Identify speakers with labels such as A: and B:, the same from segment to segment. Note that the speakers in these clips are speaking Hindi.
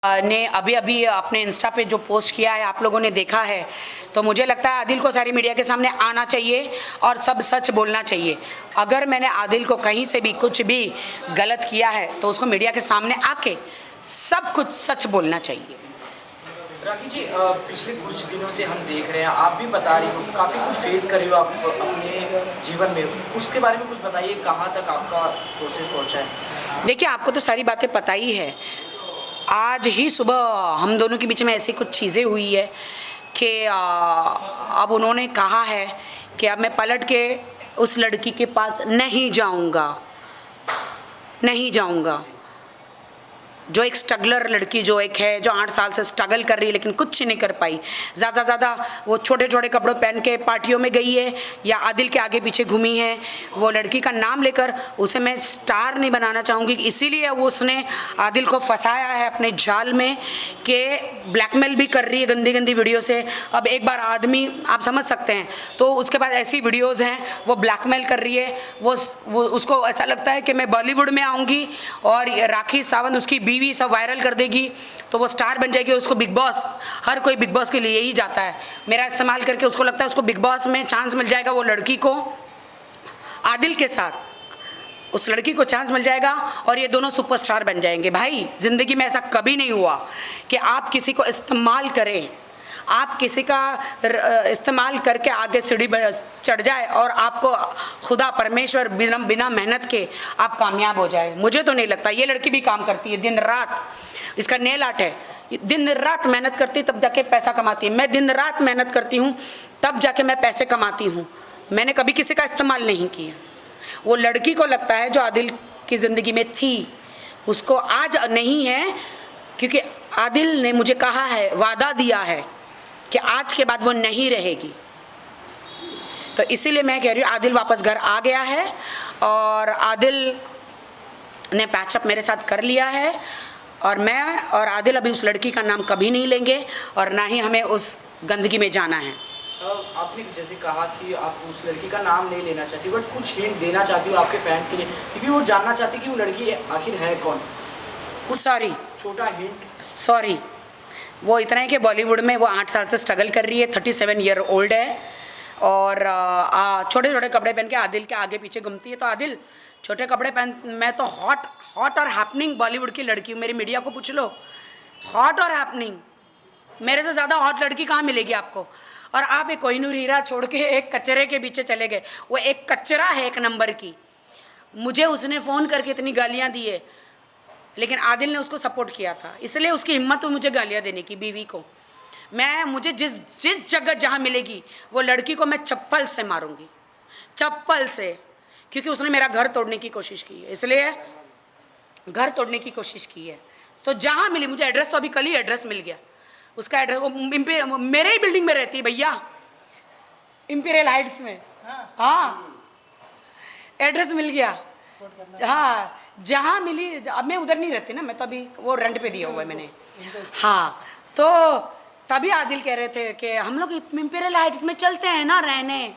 A: ने अभी अभी अपने इंस्टा पे जो पोस्ट किया है आप लोगों ने देखा है, तो मुझे लगता है आदिल को सारी मीडिया के सामने आना चाहिए और सब सच बोलना चाहिए। अगर मैंने आदिल को कहीं से भी कुछ भी गलत किया है तो उसको मीडिया के सामने आके सब कुछ सच बोलना चाहिए।
B: राखी जी, पिछले कुछ दिनों से हम देख रहे हैं, आप भी बता रही हो काफ़ी कुछ फेस कर रही हो आप अपने जीवन में, उसके बारे में कुछ बताइए, कहाँ तक आपका प्रोसेस पहुँचा है?
A: देखिए, आपको तो सारी बातें पता ही है। आज ही सुबह हम दोनों के बीच में ऐसी कुछ चीज़ें हुई है कि अब उन्होंने कहा है कि अब मैं पलट के उस लड़की के पास नहीं जाऊंगा, नहीं जाऊंगा। जो एक स्ट्रगलर लड़की जो एक है, जो 8 साल से स्ट्रगल कर रही है लेकिन कुछ नहीं कर पाई, ज़्यादा ज़्यादा वो छोटे छोटे कपड़े पहन के पार्टियों में गई है या आदिल के आगे पीछे घूमी है। वो लड़की का नाम लेकर उसे मैं स्टार नहीं बनाना चाहूँगी, इसीलिए वो उसने आदिल को फंसाया है अपने जाल में कि ब्लैकमेल भी कर रही है गंदी गंदी वीडियो से। अब एक बार आदमी, आप समझ सकते हैं, तो उसके बाद ऐसी वीडियोज़ हैं वो ब्लैकमेल कर रही है। वो उसको ऐसा लगता है कि मैं बॉलीवुड में आऊँगी और राखी सावंत उसकी बीवी सब वायरल कर देगी तो वो स्टार बन जाएगी। उसको बिग बॉस, हर कोई बिग बॉस के लिए ही जाता है, मेरा इस्तेमाल करके उसको लगता है उसको बिग बॉस में चांस मिल जाएगा। वो लड़की को आदिल के साथ उस लड़की को चांस मिल जाएगा और ये दोनों सुपरस्टार बन जाएंगे। भाई, जिंदगी में ऐसा कभी नहीं हुआ कि आप किसी को इस्तेमाल करें, आप किसी का इस्तेमाल करके आगे सीढ़ी चढ़ जाए और आपको खुदा परमेश्वर बिना मेहनत के आप कामयाब हो जाए। मुझे तो नहीं लगता। ये लड़की भी काम करती है दिन रात, इसका नेल आर्ट है, दिन रात मेहनत करती है तब जाके पैसा कमाती है। मैं दिन रात मेहनत करती हूँ तब जाके मैं पैसे कमाती हूँ। मैंने कभी किसी का इस्तेमाल नहीं किया। वो लड़की को लगता है जो आदिल की ज़िंदगी में थी उसको आज नहीं है, क्योंकि आदिल ने मुझे कहा है, वादा दिया है कि आज के बाद वो नहीं रहेगी। तो इसीलिए मैं कह रही हूँ आदिल वापस घर आ गया है और आदिल ने पैचअप मेरे साथ कर लिया है और मैं और आदिल अभी उस लड़की का नाम कभी नहीं लेंगे और ना ही हमें उस गंदगी में जाना है।
B: आपने जैसे कहा कि आप उस लड़की का नाम नहीं लेना चाहती, बट कुछ हिंट देना चाहती हो आपके फैंस के लिए, क्योंकि वो जानना चाहती कि वो लड़की आखिर है कौन।
A: सॉरी,
B: छोटा हिंट।
A: सॉरी, वो इतना है कि बॉलीवुड में वो 8 साल से स्ट्रगल कर रही है, 37 ईयर ओल्ड है और छोटे छोटे कपड़े पहन के आदिल के आगे पीछे घूमती है। तो आदिल छोटे कपड़े पहन, मैं तो हॉट और हैपनिंग बॉलीवुड की लड़की हूँ। मेरी मीडिया को पूछ लो, हॉट और हैपनिंग, मेरे से ज़्यादा हॉट लड़की कहाँ मिलेगी आपको। और आप एक कोहिनूर हीरा छोड़ के एक कचरे के पीछे चले गए। वो एक कचरा है, एक नंबर की। मुझे उसने फ़ोन करके इतनी गालियाँ दी है लेकिन आदिल ने उसको सपोर्ट किया था, इसलिए उसकी हिम्मत हुई मुझे गालियाँ देने की। बीवी को मुझे जिस जगह जहाँ मिलेगी वो लड़की को मैं चप्पल से मारूंगी, चप्पल से, क्योंकि उसने मेरा घर तोड़ने की कोशिश की है, इसलिए घर तोड़ने की कोशिश की है। तो जहाँ मिली मुझे एड्रेस, तो अभी कल ही एड्रेस मिल गया उसका। एड्रेस वो मेरे ही बिल्डिंग में रहती है भैया, इंपीरियल हाइट्स में। हाँ, एड्रेस मिल गया। हाँ, जहाँ मिली। अब मैं उधर नहीं रहती ना, मैं तो अभी वो रेंट पे दिया हुआ है मैंने। हाँ, तो तभी आदिल कह रहे थे कि हम लोग इंपीरियल हाइट्स में चलते हैं ना रहने,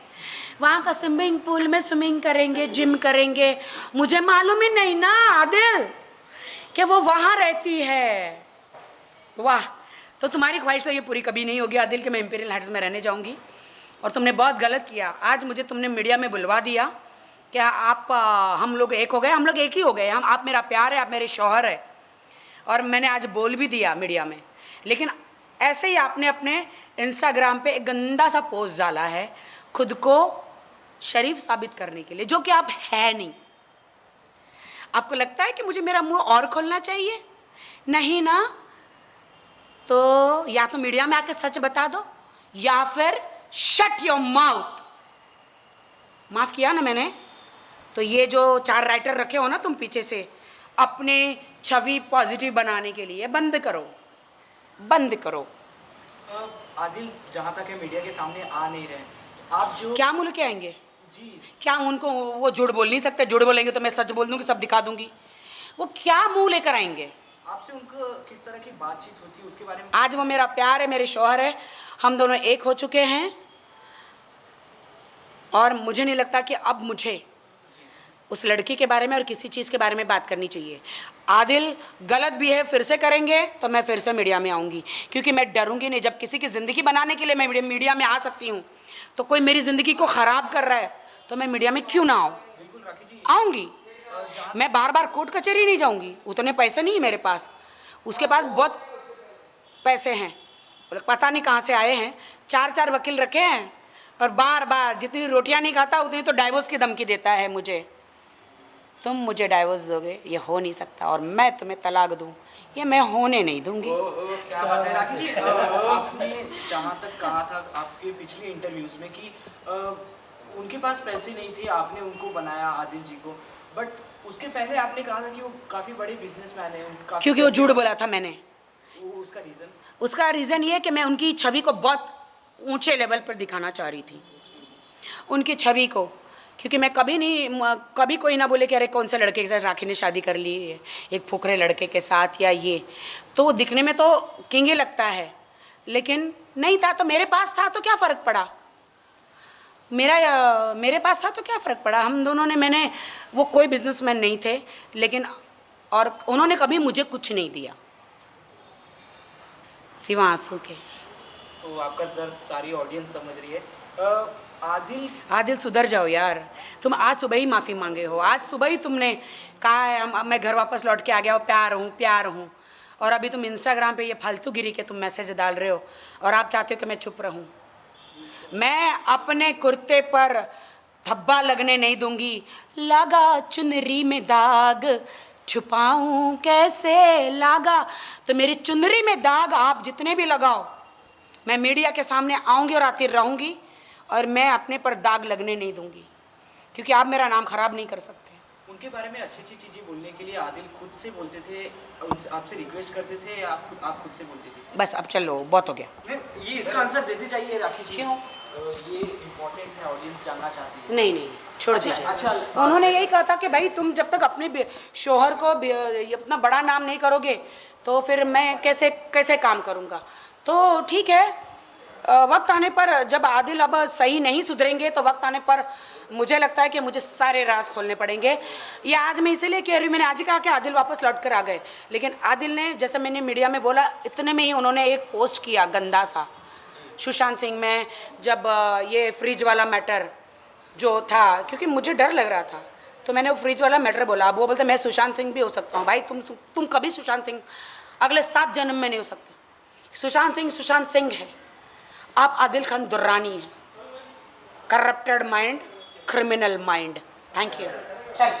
A: वहाँ का स्विमिंग पूल में स्विमिंग करेंगे, जिम करेंगे। मुझे मालूम ही नहीं ना आदिल कि वो वहाँ रहती है। वाह, तो तुम्हारी ख्वाहिश तो ये पूरी कभी नहीं होगी आदिल कि मैं इंपीरियल हाइट्स में रहने जाऊँगी। और तुमने बहुत गलत किया, आज मुझे तुमने मीडिया में बुलवा दिया। क्या आप हम लोग एक हो गए? हम लोग एक ही हो गए। आप मेरा प्यार है, आप मेरे शौहर है। और मैंने आज बोल भी दिया मीडिया में। लेकिन ऐसे ही आपने अपने इंस्टाग्राम पे एक गंदा सा पोस्ट डाला है खुद को शरीफ साबित करने के लिए, जो कि आप है नहीं। आपको लगता है कि मुझे मेरा मुंह और खोलना चाहिए? नहीं ना, तो या तो मीडिया में आके सच बता दो या फिर शट योर माउथ। माफ किया ना मैंने? तो ये जो 4 राइटर रखे हो ना तुम पीछे से अपने छवि पॉजिटिव बनाने के लिए, बंद करो, बंद करो।
B: आदिल जहाँ तक है मीडिया के सामने आ नहीं रहे, आप जो
A: क्या मुँह के आएंगे
B: जी,
A: क्या उनको वो झूठ बोल नहीं सकते? झूठ बोलेंगे तो मैं सच बोल दूंगी, सब दिखा दूंगी। वो क्या मुंह लेकर आएंगे?
B: आपसे उनको किस तरह की बातचीत होती है उसके बारे में?
A: आज वो मेरा प्यार है, मेरे शौहर है, हम दोनों एक हो चुके हैं और मुझे नहीं लगता कि अब मुझे उस लड़की के बारे में और किसी चीज़ के बारे में बात करनी चाहिए। आदिल गलत भी है, फिर से करेंगे तो मैं फिर से मीडिया में आऊँगी, क्योंकि मैं डरूंगी नहीं। जब किसी की ज़िंदगी बनाने के लिए मैं मीडिया में आ सकती हूँ, तो कोई मेरी ज़िंदगी को ख़राब कर रहा है तो मैं मीडिया में क्यों ना आऊँ?
B: बिल्कुल राखी जी।
A: आऊँगी। मैं बार बार कोर्ट कचहरी नहीं जाऊँगी, उतने पैसे नहीं है मेरे पास। उसके पास बहुत पैसे हैं, पता नहीं कहाँ से आए हैं। 4 वकील रखे हैं और बार बार जितनी रोटियां नहीं खाता उतनी तो डाइवोर्स की धमकी देता है मुझे। तुम मुझे डाइवोर्स दोगे, ये हो नहीं सकता, और मैं तुम्हें तलाक दूँ, ये मैं होने नहीं दूंगी।
B: क्या बात है राखी जी। आपने जहाँ तक कहा था आपके पिछले इंटरव्यूज़ में कि उनके पास पैसे नहीं थे, आपने उनको बनाया आदिल जी को, बट उसके पहले आपने कहा था कि वो काफ़ी बड़े बिजनेसमैन हैं।
A: क्योंकि वो झूठ बोला था मैंने।
B: उसका रीज़न
A: ये है कि मैं उनकी छवि को बहुत ऊंचे लेवल पर दिखाना चाह रही थी, उनकी छवि को। क्योंकि मैं कभी कोई ना बोले कि अरे कौन से लड़के के साथ राखी ने शादी कर ली है, एक फुकरे लड़के के साथ, या ये तो दिखने में तो किंग ही लगता है, लेकिन नहीं था। तो मेरे पास था तो क्या फ़र्क पड़ा, मेरे पास था तो क्या फ़र्क पड़ा। हम दोनों ने वो कोई बिजनेसमैन नहीं थे, लेकिन और उन्होंने कभी मुझे कुछ नहीं दिया सिवा आंसू के।
B: तो आपका दर्द सारी ऑडियंस समझ रही है।
A: आदिल सुधर जाओ यार, तुम आज सुबह ही माफ़ी मांगे हो, आज सुबह ही तुमने कहा है अब मैं घर वापस लौट के आ गया हूँ, प्यार हूँ, और अभी तुम इंस्टाग्राम पे ये फालतूगिरी के तुम मैसेज डाल रहे हो और आप चाहते हो कि मैं चुप रहूँ। मैं अपने कुर्ते पर धब्बा लगने नहीं दूंगी। लगा चुनरी में दाग, छुपाऊं कैसे लागा। तो मेरी चुनरी में दाग आप जितने भी लगाओ, मैं मीडिया के सामने आऊँगी और आती रहूँगी, और मैं अपने पर दाग लगने नहीं दूंगी, क्योंकि आप मेरा नाम खराब नहीं कर सकते।
B: उनके बारे में अच्छी अच्छी चीज़ें बोलने के लिए आदिल खुद से बोलते थे, आपसे रिक्वेस्ट करते थे, या आप खुद से बोलते थे?
A: बस अब चलो, बहुत हो गया।
B: ये इसका आंसर देते चाहिए राखी जी।
A: क्यों?
B: ये इम्पोर्टेंट है, ऑडियंस जानना चाहती है।
A: नहीं छोड़ दीजिए।
B: अच्छा,
A: उन्होंने यही कहा था कि भाई तुम जब तक अपने शोहर को अपना बड़ा नाम नहीं करोगे तो फिर मैं कैसे काम करूँगा। तो ठीक है, वक्त आने पर, जब आदिल अब सही नहीं सुधरेंगे तो वक्त आने पर मुझे लगता है कि मुझे सारे राज खोलने पड़ेंगे। ये आज मैं इसीलिए कह रही हूँ, मैंने आज ही कहा कि आदिल वापस लौट कर आ गए, लेकिन आदिल ने, जैसे मैंने मीडिया में बोला, इतने में ही उन्होंने एक पोस्ट किया गंदा सा सुशांत सिंह में, जब ये फ्रिज वाला मैटर जो था, क्योंकि मुझे डर लग रहा था तो मैंने वो फ्रिज वाला मैटर बोला। अब वो बोलते मैं सुशांत सिंह भी हो सकता हूँ। भाई तुम कभी सुशांत सिंह अगले 7 जन्म में नहीं हो सकते। सुशांत सिंह है, आप आदिल खान दुर्रानी हैं। Corrupted mind, criminal mind. Thank you. चल।